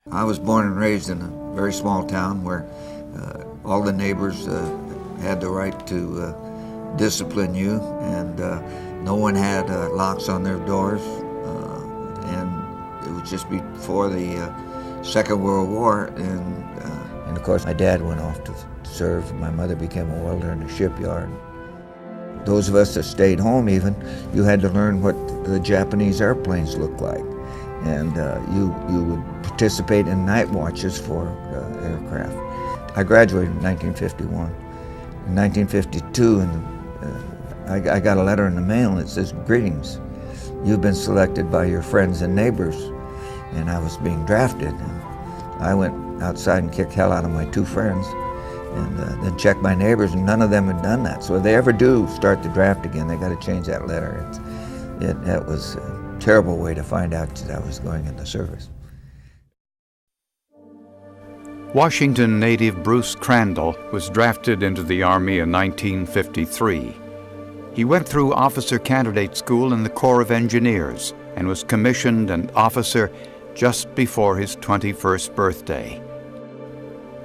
I was born and raised in a very small town where all the neighbors had the right to discipline you, and no one had locks on their doors, and it was just before the Second World War, and of course my dad went off to serve. My mother became a welder in the shipyard. Those of us that stayed home even, you had to learn what the Japanese airplanes looked like. And you would participate in night watches for aircraft. I graduated in 1951. In 1952, I got a letter in the mail that says, "Greetings, you've been selected by your friends and neighbors." And I was being drafted. And I went outside and kicked hell out of my two friends, and then checked my neighbors, and none of them had done that. So if they ever do start the draft again, they got to change that letter. That was terrible way to find out that I was going in the service. Washington native Bruce Crandall was drafted into the Army in 1953. He went through officer candidate school in the Corps of Engineers and was commissioned an officer just before his 21st birthday.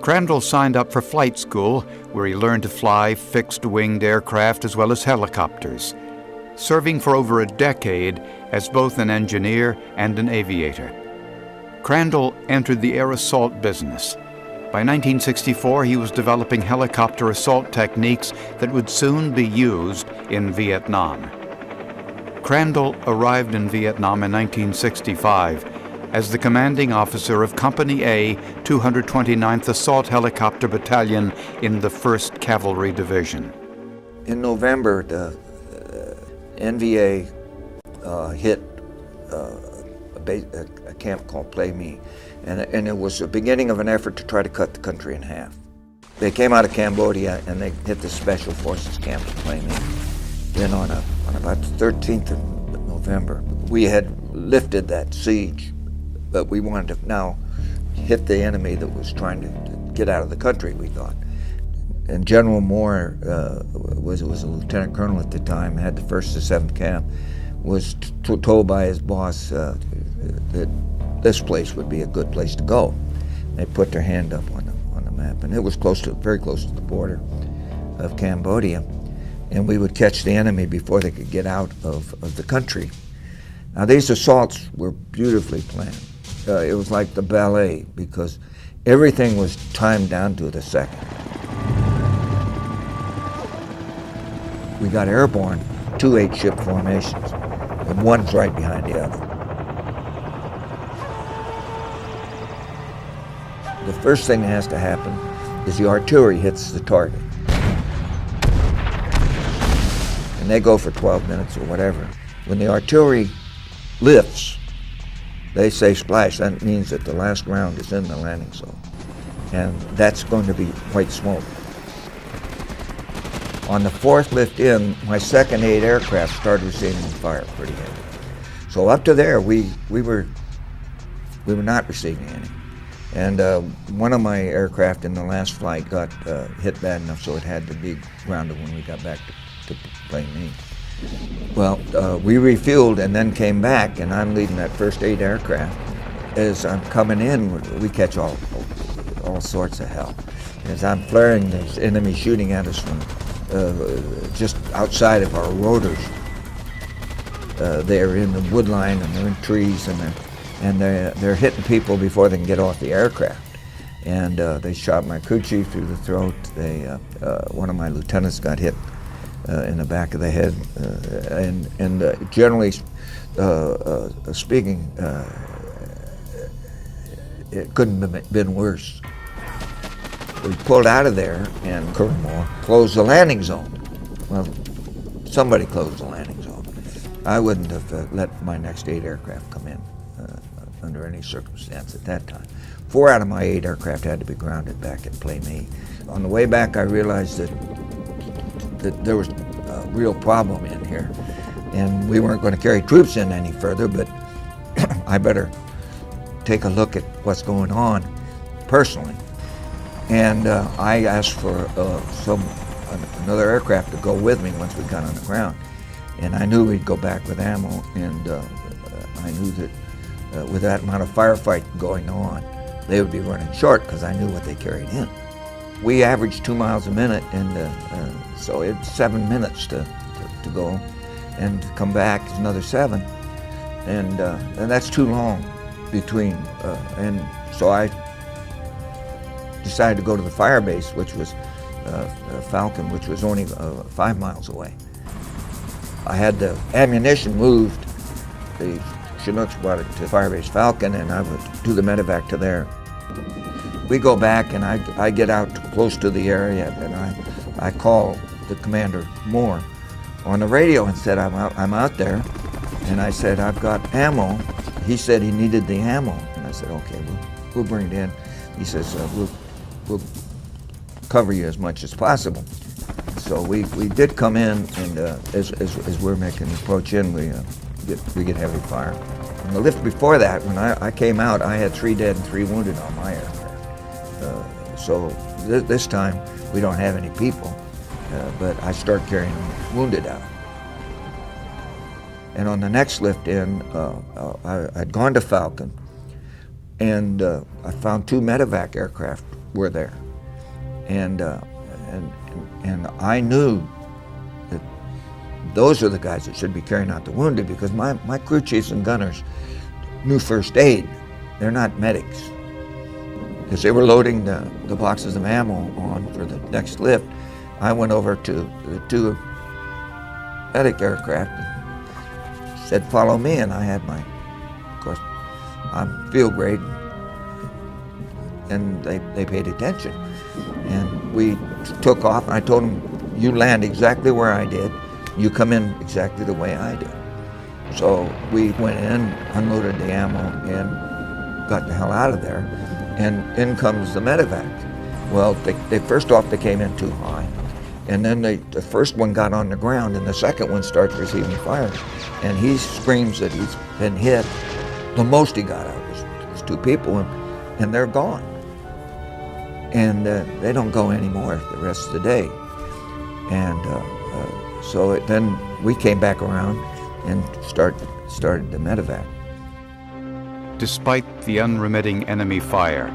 Crandall signed up for flight school, where he learned to fly fixed-winged aircraft as well as helicopters, serving for over a decade as both an engineer and an aviator. Crandall entered the air assault business. By 1964, he was developing helicopter assault techniques that would soon be used in Vietnam. Crandall arrived in Vietnam in 1965 as the commanding officer of Company A, 229th Assault Helicopter Battalion in the 1st Cavalry Division. In November, the NVA hit a camp called Play Me, and it was the beginning of an effort to try to cut the country in half. They came out of Cambodia and they hit the Special Forces camp at Play Me. Then on about the 13th of November, we had lifted that siege, but we wanted to now hit the enemy that was trying to get out of the country, we thought. And General Moore was a lieutenant colonel at the time, had the 1st to 7th Camp, was told by his boss that this place would be a good place to go. They put their hand up on the map, and it was very close to the border of Cambodia, and we would catch the enemy before they could get out of the country. Now these assaults were beautifully planned. It was like the ballet, because everything was timed down to the second. We got airborne, 2 8-ship formations, and one's right behind the other. The first thing that has to happen is the artillery hits the target. And they go for 12 minutes or whatever. When the artillery lifts, they say splash. That means that the last round is in the landing zone. And that's going to be white smoke. On the 4th lift in, my second 8 aircraft started receiving fire pretty heavy. So up to there, we were not receiving any. And one of my aircraft in the last flight got hit bad enough so it had to be grounded when we got back to Play Me. Well, we refueled and then came back, and I'm leading that first 8 aircraft. As I'm coming in, we catch all sorts of hell. As I'm flaring, there's enemy shooting at us from just outside of our rotors. They're in the wood line and they're in trees, and they're hitting people before they can get off the aircraft. And they shot my crew chief through the throat. One of my lieutenants got hit in the back of the head, and generally speaking, it couldn't have been worse. We pulled out of there, and Colonel Moore closed the landing zone. Well, somebody closed the landing zone. I wouldn't have let my next 8 aircraft come in under any circumstance at that time. 4 out of my 8 aircraft had to be grounded back at Play Me. On the way back, I realized that there was a real problem in here, and we weren't going to carry troops in any further, but I better take a look at what's going on personally. And I asked for another aircraft to go with me once we got on the ground. And I knew we'd go back with ammo, and I knew that with that amount of firefight going on, they would be running short because I knew what they carried in. We averaged 2 miles a minute, and so it's 7 minutes to go, and to come back is another 7, and that's too long between. And so I decided to go to the fire base, which was Falcon, which was only 5 miles away. I had the ammunition moved. The Chinooks brought it to Firebase Falcon, and I would do the medevac to there. We go back, and I get out close to the area, and I call the commander Moore on the radio and said, I'm out there, and I said, I've got ammo. He said he needed the ammo, and I said, okay, we'll bring it in. He says, we'll cover you as much as possible. So we did come in, and as we're making the approach in, we get heavy fire. On the lift before that, when I came out, I had 3 dead and 3 wounded on my aircraft. So this time, we don't have any people, but I start carrying wounded out. And on the next lift in, I'd gone to Falcon, and I found 2 medevac aircraft were there. And I knew that those are the guys that should be carrying out the wounded, because my crew chiefs and gunners knew first aid. They're not medics. As they were loading the boxes of ammo on for the next lift, I went over to the 2 medic aircraft and said, follow me, and I had of course, I'm field grade, and they paid attention. And we took off, and I told them, you land exactly where I did, you come in exactly the way I did. So we went in, unloaded the ammo, and got the hell out of there, and in comes the medevac. Well, they first off, they came in too high, and then the first one got on the ground, and the second one starts receiving fire, and he screams that he's been hit. The most he got out was 2 people, and they're gone. And they don't go anymore the rest of the day. And so then we came back around and started the medevac. Despite the unremitting enemy fire,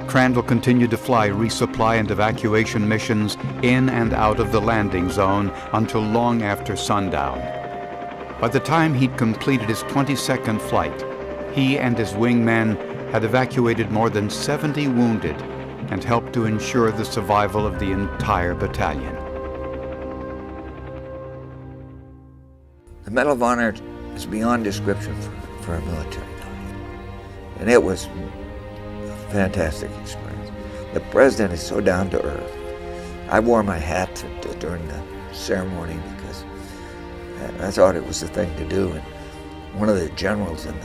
Crandall continued to fly resupply and evacuation missions in and out of the landing zone until long after sundown. By the time he'd completed his 22nd flight, he and his wingmen had evacuated more than 70 wounded and helped to ensure the survival of the entire battalion. The Medal of Honor is beyond description for a military life. And it was a fantastic experience. The president is so down to earth. I wore my hat during the ceremony because I thought it was the thing to do. And one of the generals in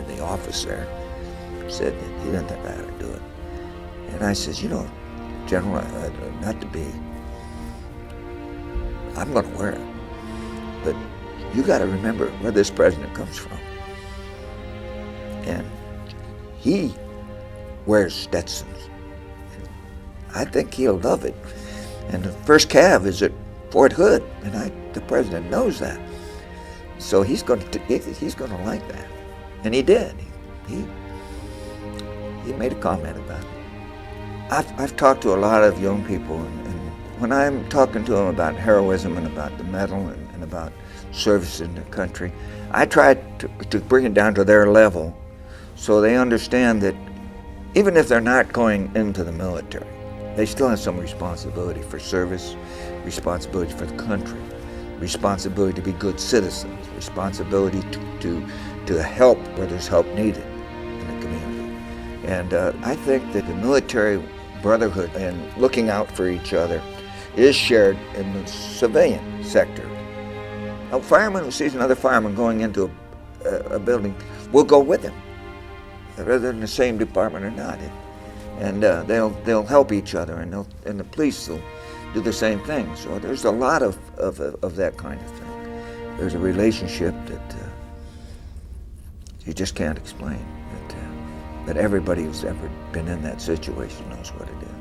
the office there said that he didn't think I ought to do it. And I says, General, not to be, I'm going to wear it. But you got to remember where this president comes from. And he wears Stetsons. And I think he'll love it. And the first cav is at Fort Hood, and the president knows that. So he's going to like that. And he did. He made a comment about it. I've talked to a lot of young people, and when I'm talking to them about heroism and about the medal and about service in the country, I try to bring it down to their level so they understand that even if they're not going into the military, they still have some responsibility for service, responsibility for the country, responsibility to be good citizens, responsibility to help where there's help needed in the community. And I think that the military brotherhood and looking out for each other is shared in the civilian sector. A fireman who sees another fireman going into a building will go with him, whether they're in the same department or not. And they'll help each other, and the police will do the same thing. So there's a lot of that kind of thing. There's a relationship that you just can't explain. But everybody who's ever been in that situation knows what it is.